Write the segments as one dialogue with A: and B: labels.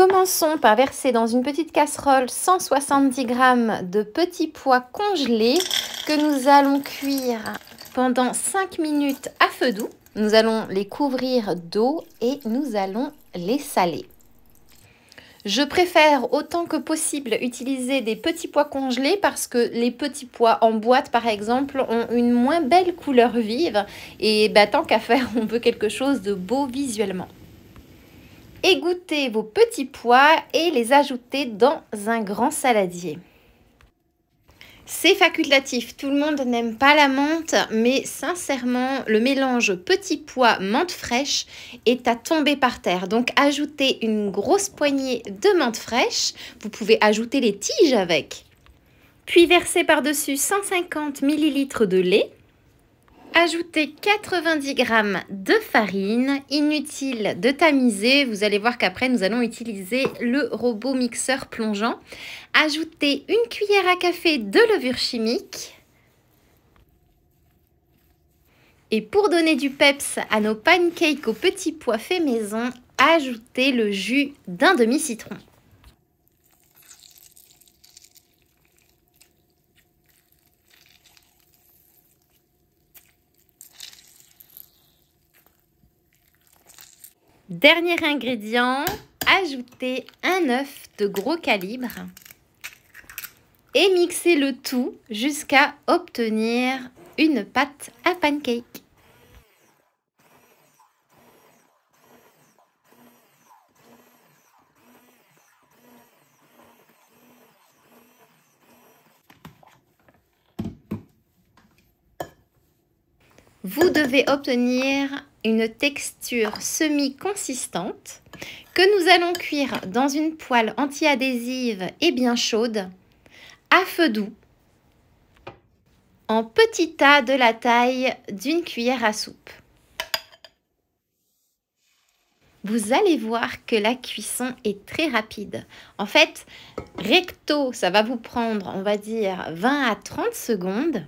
A: Commençons par verser dans une petite casserole 170 g de petits pois congelés que nous allons cuire pendant 5 minutes à feu doux. Nous allons les couvrir d'eau et nous allons les saler. Je préfère autant que possible utiliser des petits pois congelés parce que les petits pois en boîte par exemple ont une moins belle couleur vive et tant qu'à faire on veut quelque chose de beau visuellement. Égouttez vos petits pois et les ajoutez dans un grand saladier. C'est facultatif, tout le monde n'aime pas la menthe, mais sincèrement, le mélange petits pois menthe fraîche est à tomber par terre. Donc ajoutez une grosse poignée de menthe fraîche, vous pouvez ajouter les tiges avec. Puis versez par-dessus 150 ml de lait. Ajoutez 90 g de farine, inutile de tamiser, vous allez voir qu'après nous allons utiliser le robot mixeur plongeant. Ajoutez une cuillère à café de levure chimique. Et pour donner du peps à nos pancakes aux petits pois faits maison, ajoutez le jus d'un demi-citron. Dernier ingrédient, ajoutez un œuf de gros calibre et mixez le tout jusqu'à obtenir une pâte à pancake. Vous devez obtenir une texture semi-consistante que nous allons cuire dans une poêle anti-adhésive et bien chaude à feu doux en petits tas de la taille d'une cuillère à soupe. Vous allez voir que la cuisson est très rapide. En fait, recto, ça va vous prendre, on va dire, 20 à 30 secondes.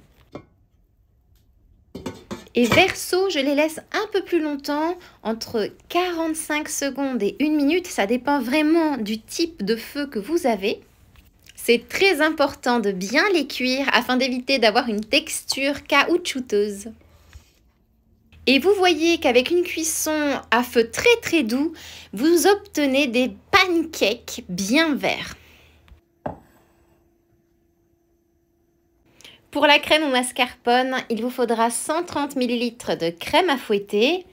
A: Et verso, je les laisse un peu plus longtemps, entre 45 secondes et 1 minute. Ça dépend vraiment du type de feu que vous avez. C'est très important de bien les cuire afin d'éviter d'avoir une texture caoutchouteuse. Et vous voyez qu'avec une cuisson à feu très doux, vous obtenez des pancakes bien verts. Pour la crème au mascarpone, il vous faudra 130 ml de crème à fouetter,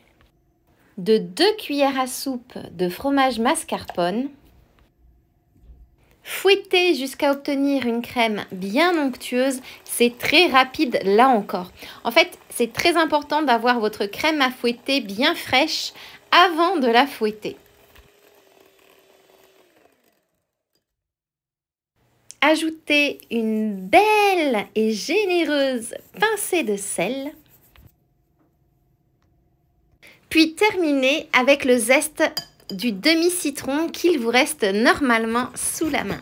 A: de 2 cuillères à soupe de fromage mascarpone. Fouettez jusqu'à obtenir une crème bien onctueuse, c'est très rapide là encore. En fait, c'est très important d'avoir votre crème à fouetter bien fraîche avant de la fouetter. Ajoutez une belle et généreuse pincée de sel. Puis terminez avec le zeste du demi-citron qu'il vous reste normalement sous la main.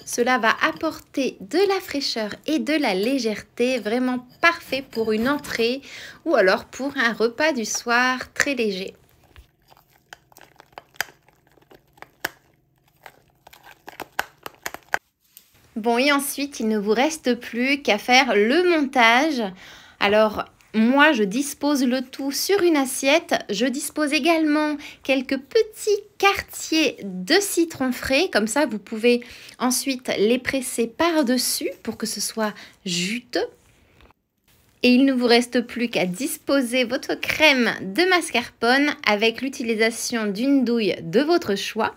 A: Cela va apporter de la fraîcheur et de la légèreté, vraiment parfait pour une entrée ou alors pour un repas du soir très léger. Bon, et ensuite, il ne vous reste plus qu'à faire le montage. Alors, moi, je dispose le tout sur une assiette. Je dispose également quelques petits quartiers de citron frais. Comme ça, vous pouvez ensuite les presser par-dessus pour que ce soit juteux. Et il ne vous reste plus qu'à disposer votre crème de mascarpone avec l'utilisation d'une douille de votre choix.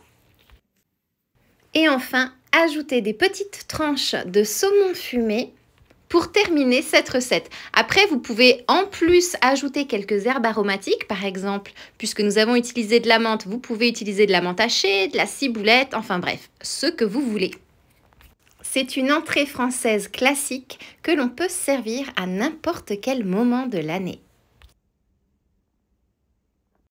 A: Et enfin, ajoutez des petites tranches de saumon fumé pour terminer cette recette. Après, vous pouvez en plus ajouter quelques herbes aromatiques, par exemple, puisque nous avons utilisé de la menthe, vous pouvez utiliser de la menthe hachée, de la ciboulette, enfin bref, ce que vous voulez. C'est une entrée française classique que l'on peut servir à n'importe quel moment de l'année.